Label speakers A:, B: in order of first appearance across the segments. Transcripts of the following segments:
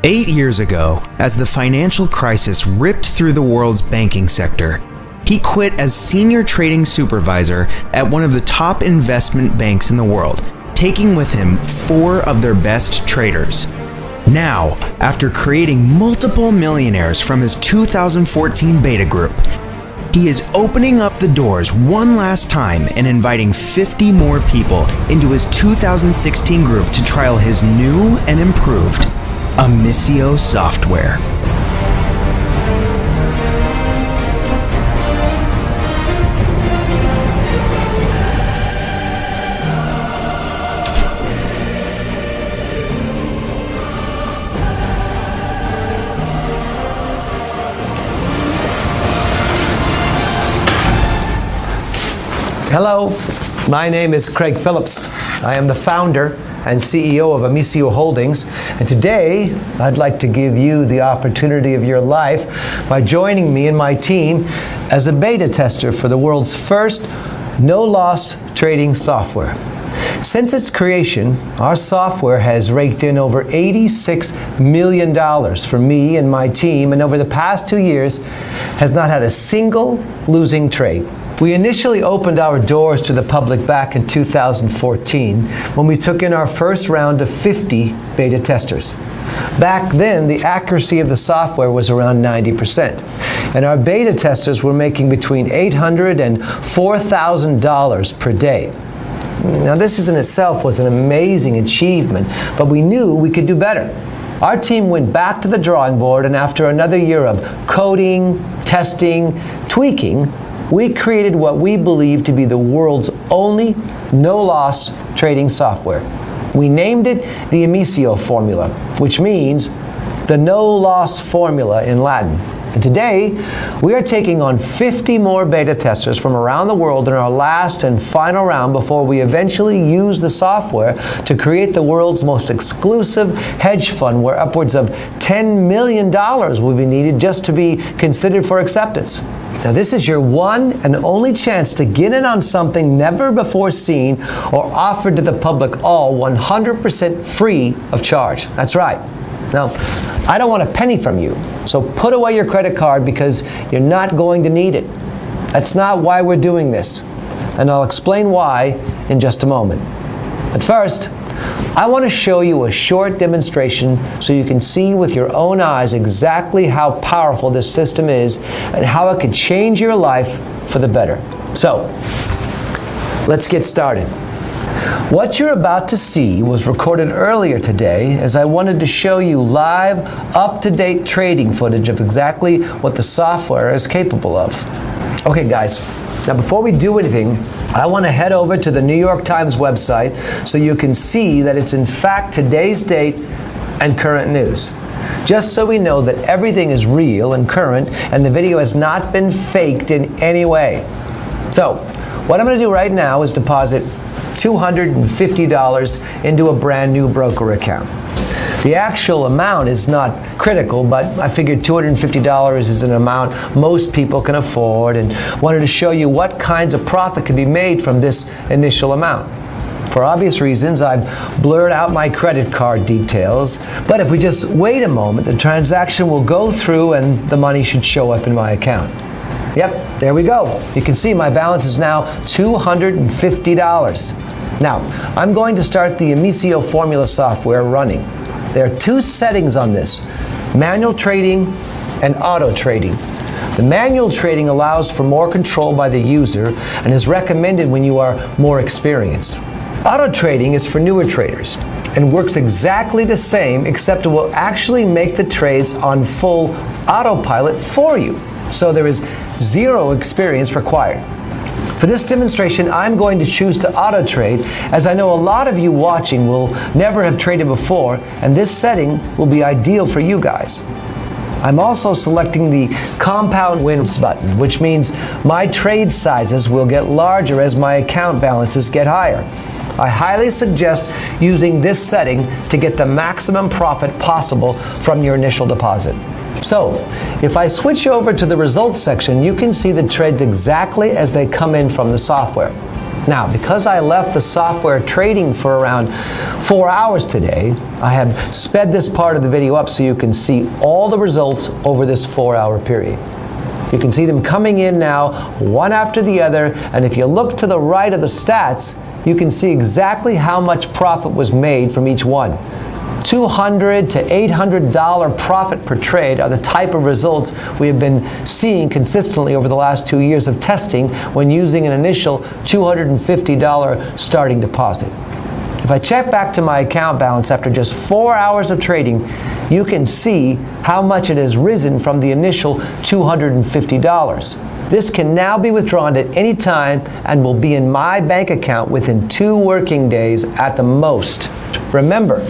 A: 8 years ago, as the financial crisis ripped through the world's banking sector, he quit as senior trading supervisor at one of the top investment banks in the world, taking with him 4 of their best traders. Now, after creating multiple millionaires from his 2014 beta group, he is opening up the doors one last time and inviting 50 more people into his 2016 group to trial his new and improved Amicio software.
B: Hello, my name is Craig Phillips. I am the founder and CEO of Amicio Holdings, and today I'd like to give you the opportunity of your life by joining me and my team as a beta tester for the world's first no-loss trading software. Since its creation, our software has raked in over $86 million for me and my team, and over the past 2 years has not had a single losing trade. We initially opened our doors to the public back in 2014 when we took in our first round of 50 beta testers. Back then, the accuracy of the software was around 90%, and our beta testers were making between $800 and $4,000 per day. Now, this in itself was an amazing achievement, but we knew we could do better. Our team went back to the drawing board, and after another year of coding, testing, tweaking, we created what we believe to be the world's only no-loss trading software. We named it the Amicio formula, which means the no-loss formula in Latin. And today, we are taking on 50 more beta testers from around the world in our last and final round before we eventually use the software to create the world's most exclusive hedge fund, where upwards of $10 million will be needed just to be considered for acceptance. Now, this is your one and only chance to get in on something never before seen or offered to the public, all 100% free of charge. That's right. Now, I don't want a penny from you, so put away your credit card because you're not going to need it. That's not why we're doing this, and I'll explain why in just a moment. But first, I want to show you a short demonstration so you can see with your own eyes exactly how powerful this system is and how it could change your life for the better. So, let's get started. What you're about to see was recorded earlier today, as I wanted to show you live, up-to-date trading footage of exactly what the software is capable of. Okay, guys, now before we do anything, I want to head over to the New York Times website so you can see that it's in fact today's date and current news. Just so we know that everything is real and current and the video has not been faked in any way. So, what I'm going to do right now is deposit $250 into a brand new broker account. The actual amount is not critical, but I figured $250 is an amount most people can afford and wanted to show you what kinds of profit can be made from this initial amount. For obvious reasons, I've blurred out my credit card details, but if we just wait a moment, the transaction will go through and the money should show up in my account. Yep, there we go. You can see my balance is now $250. Now, I'm going to start the Amicio formula software running. There are 2 settings on this: manual trading and auto trading. The manual trading allows for more control by the user and is recommended when you are more experienced. Auto trading is for newer traders and works exactly the same, except it will actually make the trades on full autopilot for you. So there is 0 experience required. For this demonstration, I'm going to choose to auto trade, as I know a lot of you watching will never have traded before, and this setting will be ideal for you guys. I'm also selecting the compound wins button, which means my trade sizes will get larger as my account balances get higher. I highly suggest using this setting to get the maximum profit possible from your initial deposit. So, if I switch over to the results section, you can see the trades exactly as they come in from the software. Now, because I left the software trading for around 4 hours today, I have sped this part of the video up so you can see all the results over this 4-hour period. You can see them coming in now, one after the other, and if you look to the right of the stats, you can see exactly how much profit was made from each one. $200 to $800 profit per trade are the type of results we have been seeing consistently over the last 2 years of testing when using an initial $250 starting deposit. If I check back to my account balance after just 4 hours of trading, you can see how much it has risen from the initial $250. This can now be withdrawn at any time and will be in my bank account within 2 working days at the most. Remember,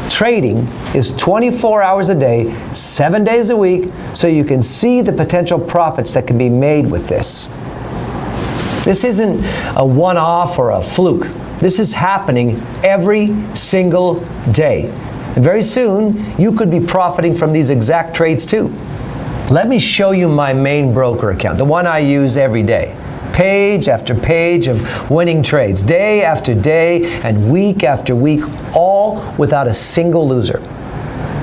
B: trading is 24 hours a day, 7 days a week, so you can see the potential profits that can be made with this. This isn't a one-off or a fluke. This is happening every single day. And very soon, you could be profiting from these exact trades too. Let me show you my main broker account, the one I use every day. Page after page of winning trades, day after day and week after week, all without a single loser.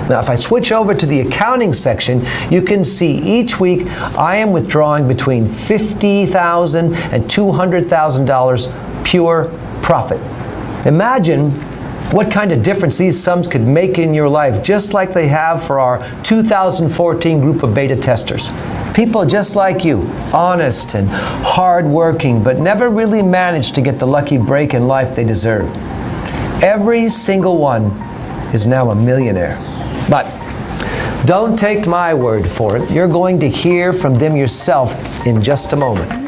B: Now, if I switch over to the accounting section, you can see each week I am withdrawing between $50,000 and $200,000 pure profit. Imagine what kind of difference these sums could make in your life, just like they have for our 2014 group of beta testers. People just like you, honest and hardworking, but never really managed to get the lucky break in life they deserve. Every single one is now a millionaire. But don't take my word for it. You're going to hear from them yourself in just a moment.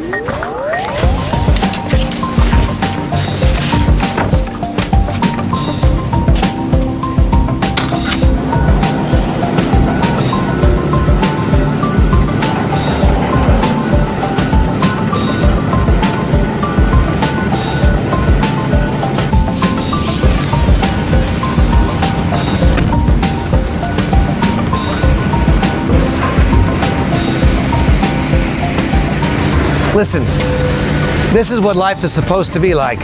B: Listen, this is what life is supposed to be like.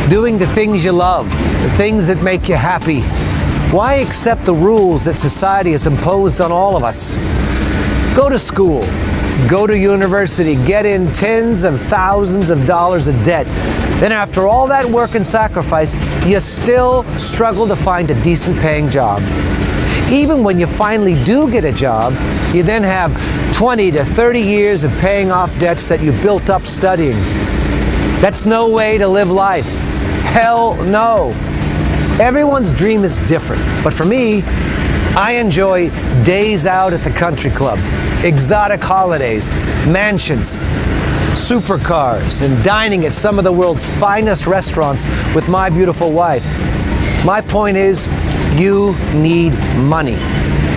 B: Doing the things you love, the things that make you happy. Why accept the rules that society has imposed on all of us? Go to school, go to university, get in tens of thousands of dollars of debt. Then after all that work and sacrifice, you still struggle to find a decent paying job. Even when you finally do get a job, you then have 20 to 30 years of paying off debts that you built up studying. That's no way to live life. Hell no. Everyone's dream is different, but for me, I enjoy days out at the country club, exotic holidays, mansions, supercars, and dining at some of the world's finest restaurants with my beautiful wife. My point is, you need money,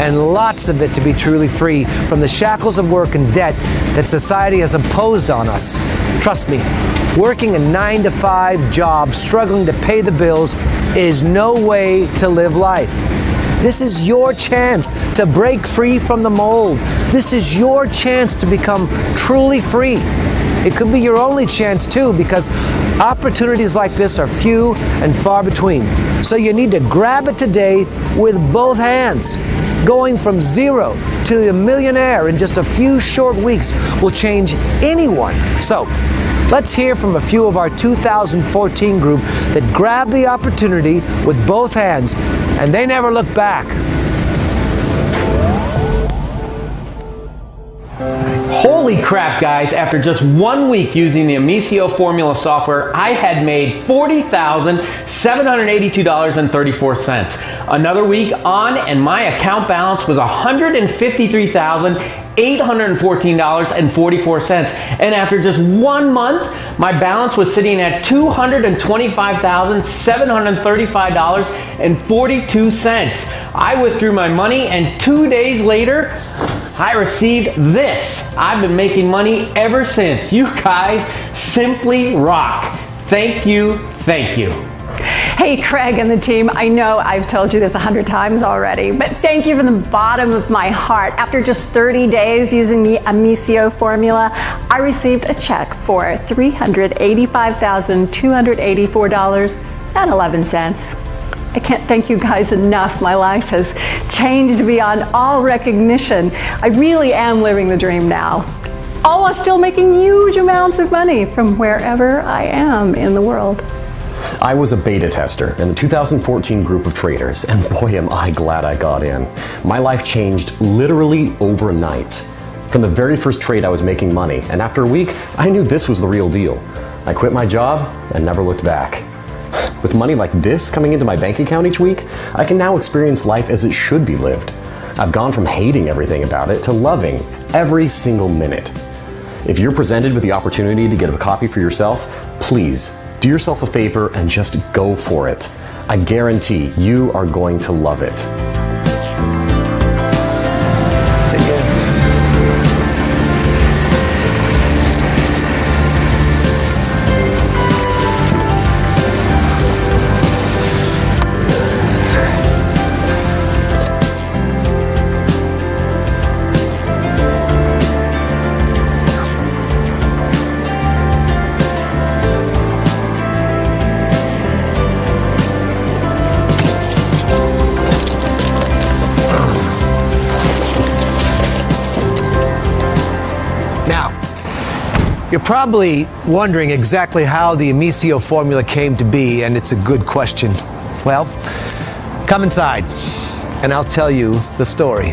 B: and lots of it to be truly free from the shackles of work and debt that society has imposed on us. Trust me, working a 9-to-5 job, struggling to pay the bills, is no way to live life. This is your chance to break free from the mold. This is your chance to become truly free. It could be your only chance too, because opportunities like this are few and far between. So you need to grab it today with both hands. Going from zero to a millionaire in just a few short weeks will change anyone. So let's hear from a few of our 2014 group that grabbed the opportunity with both hands, and they never looked back.
C: Holy crap, guys, after just 1 week using the Amicio formula software, I had made $40,782.34. Another week on, and my account balance was $153,814.44. And after just 1 month, my balance was sitting at $225,735.42. I withdrew my money, and 2 days later, I received this. I've been making money ever since. You guys simply rock. Thank you, thank you.
D: Hey, Craig and the team, I know I've told you this 100 times already, but thank you from the bottom of my heart. After just 30 days using the Amicio formula, I received a check for $385,284.11. I can't thank you guys enough. My life has changed beyond all recognition. I really am living the dream now, all while still making huge amounts of money from wherever I am in the world.
E: I was a beta tester in the 2014 group of traders, and boy am I glad I got in. My life changed literally overnight. From the very first trade I was making money, and after a week, I knew this was the real deal. I quit my job and never looked back. With money like this coming into my bank account each week, I can now experience life as it should be lived. I've gone from hating everything about it to loving every single minute. If you're presented with the opportunity to get a copy for yourself, please do yourself a favor and just go for it. I guarantee you are going to love it.
B: You're probably wondering exactly how the Amicio formula came to be, and it's a good question. Well, come inside, and I'll tell you the story.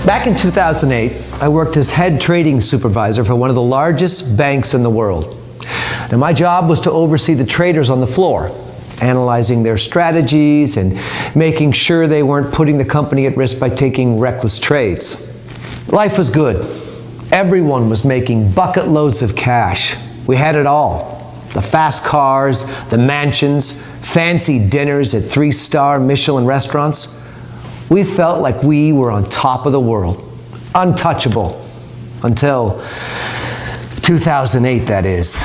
B: Back in 2008, I worked as head trading supervisor for one of the largest banks in the world. Now, my job was to oversee the traders on the floor, analyzing their strategies and making sure they weren't putting the company at risk by taking reckless trades. Life was good. Everyone was making bucket loads of cash. We had it all. The fast cars, the mansions, fancy dinners at 3-star Michelin restaurants. We felt like we were on top of the world, untouchable, until 2008, that is.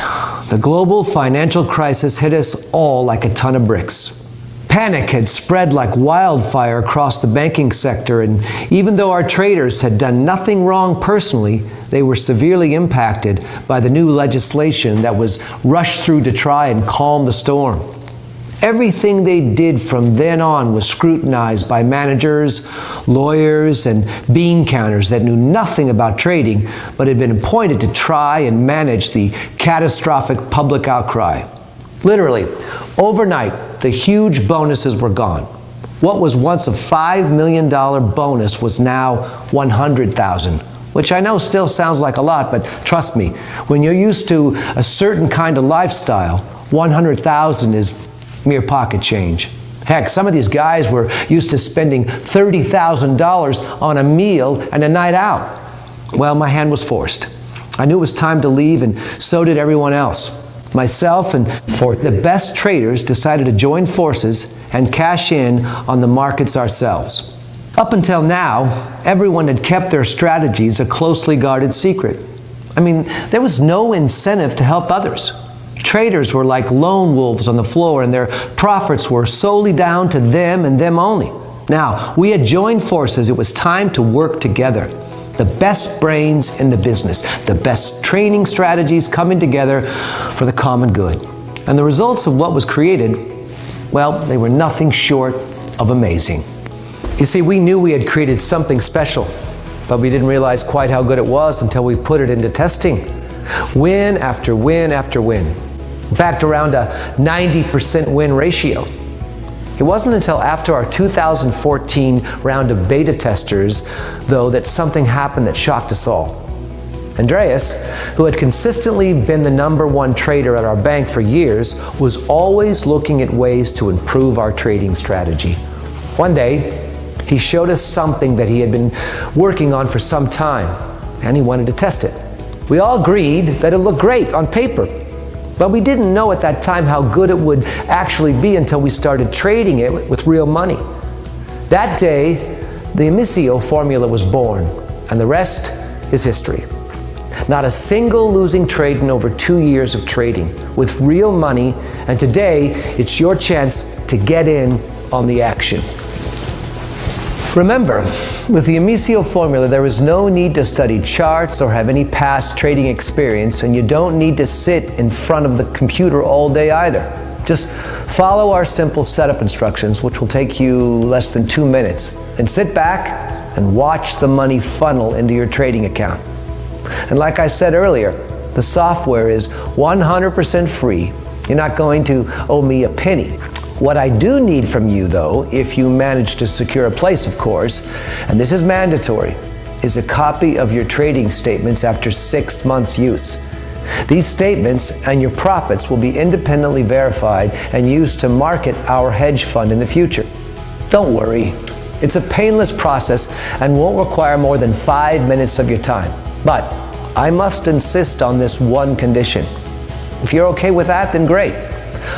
B: The global financial crisis hit us all like a ton of bricks. Panic had spread like wildfire across the banking sector, and even though our traders had done nothing wrong personally, they were severely impacted by the new legislation that was rushed through to try and calm the storm. Everything they did from then on was scrutinized by managers, lawyers, and bean counters that knew nothing about trading but had been appointed to try and manage the catastrophic public outcry. Literally, overnight, the huge bonuses were gone. What was once a $5 million bonus was now $100,000, which I know still sounds like a lot, but trust me, when you're used to a certain kind of lifestyle, $100,000 is mere pocket change. Heck, some of these guys were used to spending $30,000 on a meal and a night out. Well, my hand was forced. I knew it was time to leave, and so did everyone else. Myself and the best traders decided to join forces and cash in on the markets ourselves. Up until now, everyone had kept their strategies a closely guarded secret. I mean, there was no incentive to help others. Traders were like lone wolves on the floor, and their profits were solely down to them and them only. Now, we had joined forces. It was time to work together. The best brains in the business, the best training strategies coming together for the common good. And the results of what was created, well, they were nothing short of amazing. You see, we knew we had created something special, but we didn't realize quite how good it was until we put it into testing. Win after win after win. In fact, around a 90% win ratio. It wasn't until after our 2014 round of beta testers, though, that something happened that shocked us all. Andreas, who had consistently been the #1 trader at our bank for years, was always looking at ways to improve our trading strategy. One day, he showed us something that he had been working on for some time. and he wanted to test it. We all agreed that it looked great on paper, but we didn't know at that time how good it would actually be until we started trading it with real money. That day, the Amisio formula was born, and the rest is history. Not a single losing trade in over 2 years of trading with real money, and today it's your chance to get in on the action. Remember, with the Amisio formula, there is no need to study charts or have any past trading experience, and you don't need to sit in front of the computer all day either. Just follow our simple setup instructions, which will take you less than 2 minutes, and sit back and watch the money funnel into your trading account. And like I said earlier, the software is 100% free. You're not going to owe me a penny. What I do need from you, though, if you manage to secure a place, of course, and this is mandatory, is a copy of your trading statements after 6 months' use. These statements and your profits will be independently verified and used to market our hedge fund in the future. Don't worry. It's a painless process and won't require more than 5 minutes of your time. But I must insist on this one condition. If you're okay with that, then great.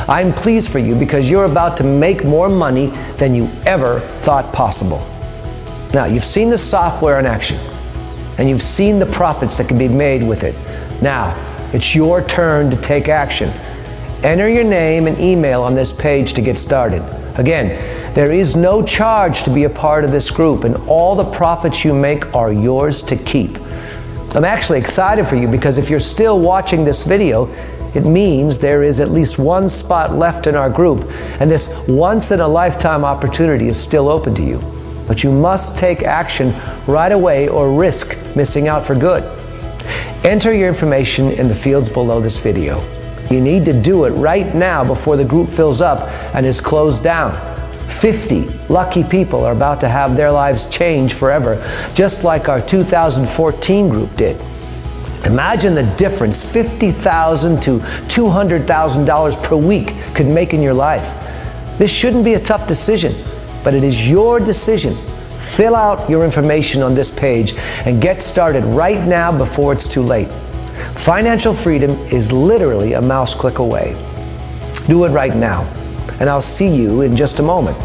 B: I'm pleased for you because you're about to make more money than you ever thought possible. Now, you've seen the software in action, and you've seen the profits that can be made with it. Now, it's your turn to take action. Enter your name and email on this page to get started. Again, there is no charge to be a part of this group, and all the profits you make are yours to keep. I'm actually excited for you because if you're still watching this video, it means there is at least one spot left in our group, and this once-in-a-lifetime opportunity is still open to you. But you must take action right away or risk missing out for good. Enter your information in the fields below this video. You need to do it right now before the group fills up and is closed down. 50 lucky people are about to have their lives change forever, just like our 2014 group did. Imagine the difference $50,000 to $200,000 per week could make in your life. This shouldn't be a tough decision, but it is your decision. Fill out your information on this page and get started right now before it's too late. Financial freedom is literally a mouse click away. Do it right now, and I'll see you in just a moment.